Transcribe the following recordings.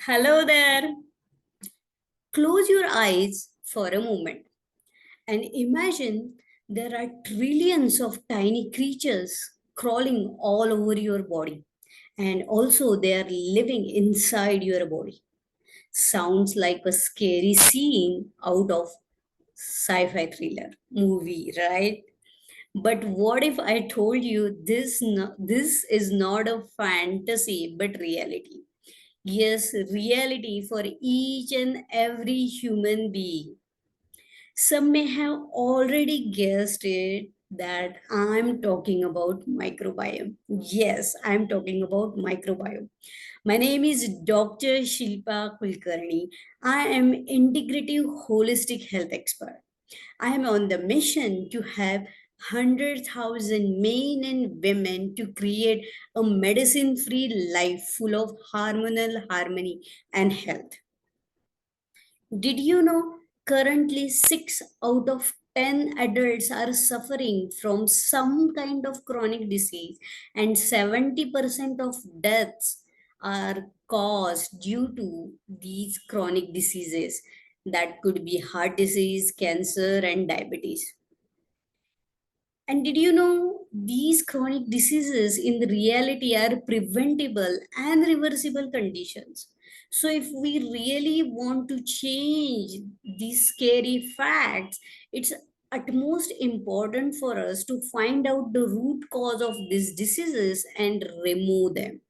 Hello there. Close your eyes for a moment and imagine there are trillions of tiny creatures crawling all over your body, and also they are living inside your body. Sounds like a scary scene out of sci-fi thriller movie, right? But what if I told you this is not a fantasy but reality? Yes, reality for each and every human being. Some may have already guessed it that I'm talking about microbiome. Yes, I'm talking about microbiome. My name is Dr. Shilpa Kulkarni. I am integrative holistic health expert. I am on the mission to have 100,000 men and women to create a medicine free life full of hormonal harmony and health. Did you know currently 6 out of 10 adults are suffering from some kind of chronic disease, and 70% of deaths are caused due to these chronic diseases? That could be heart disease, cancer, and diabetes. And did you know these chronic diseases in the reality are preventable and reversible conditions? So, if we really want to change these scary facts, it's utmost important for us to find out the root cause of these diseases and remove them.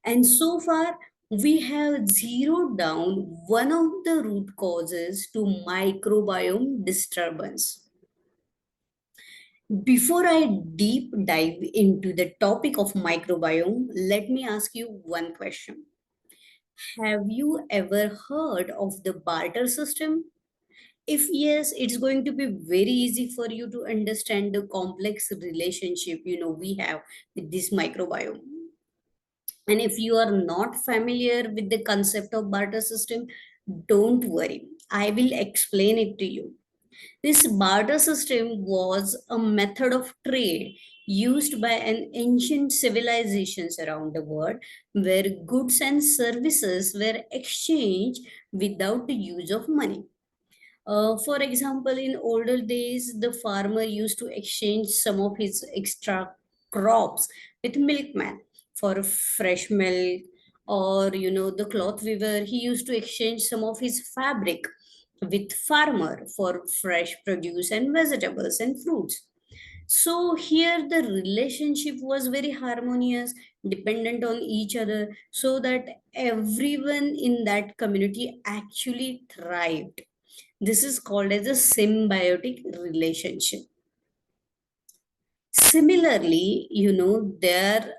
And so far, we have zeroed down one of the root causes to microbiome disturbance. Before I deep dive into the topic of microbiome, let me ask you one question. Have you ever heard of the barter system? If yes, it's going to be very easy for you to understand the complex relationship we have with this microbiome. And if you are not familiar with the concept of barter system, don't worry. I will explain it to you. This barter system was a method of trade used by an ancient civilizations around the world where goods and services were exchanged without the use of money. For example, in older days, the farmer used to exchange some of his extra crops with milkman for fresh milk, or the cloth weaver, he used to exchange some of his fabric with farmer for fresh produce and vegetables and fruits. So here the relationship was very harmonious, dependent on each other, so that everyone in that community actually thrived. This is called as a symbiotic relationship. Similarly, there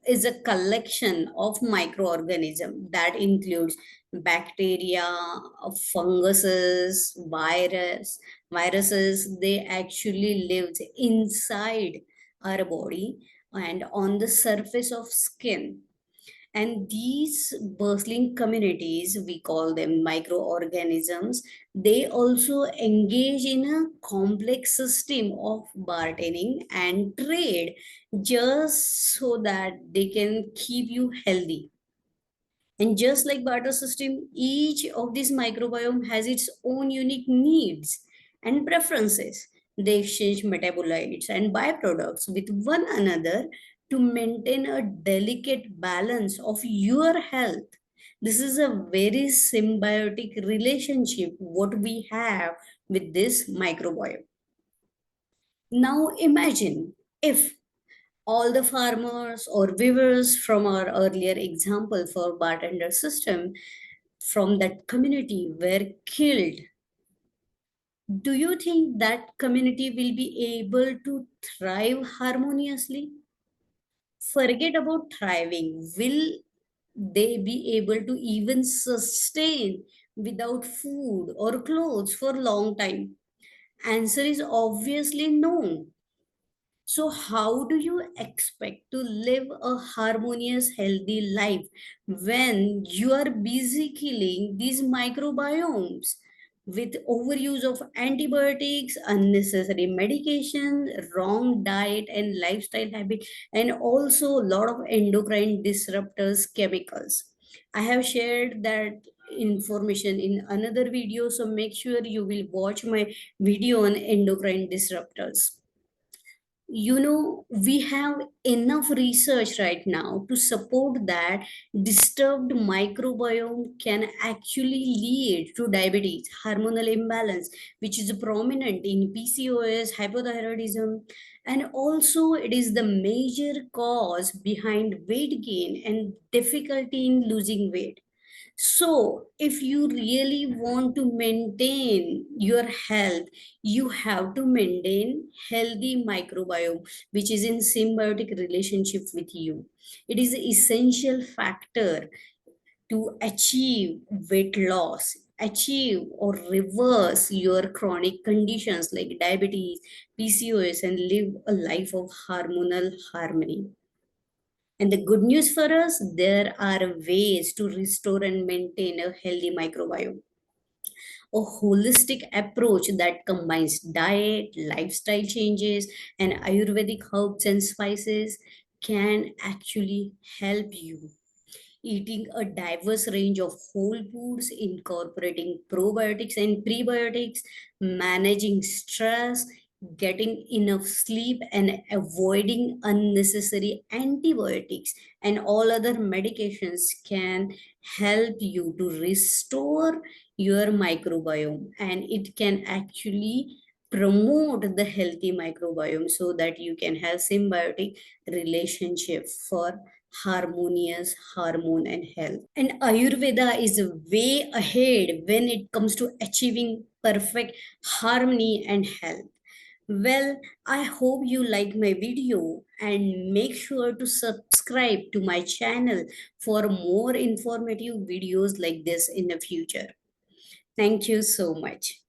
is a collection of microorganisms that includes bacteria, funguses, viruses. They actually live inside our body and on the surface of skin. And these bustling communities, we call them microorganisms, they also engage in a complex system of bartering and trade just so that they can keep you healthy. And just like barter system, each of these microbiome has its own unique needs and preferences. They exchange metabolites and byproducts with one another to maintain a delicate balance of your health. This is a very symbiotic relationship what we have with this microbiome. Now imagine if all the farmers or weavers from our earlier example for bartender system from that community were killed. Do you think that community will be able to thrive harmoniously? Forget about thriving. Will they be able to even sustain without food or clothes for a long time? Answer is obviously no. So, how do you expect to live a harmonious, healthy life when you are busy killing these microbiomes with overuse of antibiotics, unnecessary medication, wrong diet and lifestyle habit, and also a lot of endocrine disruptors chemicals? I have shared that information in another video, so make sure you will watch my video on endocrine disruptors. We have enough research right now to support that disturbed microbiome can actually lead to diabetes, hormonal imbalance, which is prominent in PCOS, hypothyroidism, and also it is the major cause behind weight gain and difficulty in losing weight. So, if you really want to maintain your health, you have to maintain healthy microbiome, which is in symbiotic relationship with you. It is an essential factor to achieve weight loss, achieve or reverse your chronic conditions like diabetes, PCOS, and live a life of hormonal harmony. And the good news for us, there are ways to restore and maintain a healthy microbiome. A holistic approach that combines diet, lifestyle changes, and Ayurvedic herbs and spices can actually help you. Eating a diverse range of whole foods, incorporating probiotics and prebiotics, managing stress, getting enough sleep, and avoiding unnecessary antibiotics and all other medications can help you to restore your microbiome, and it can actually promote the healthy microbiome so that you can have symbiotic relationship for harmonious hormone and health. And Ayurveda is way ahead when it comes to achieving perfect harmony and health. Well, I hope you like my video and make sure to subscribe to my channel for more informative videos like this in the future. Thank you so much.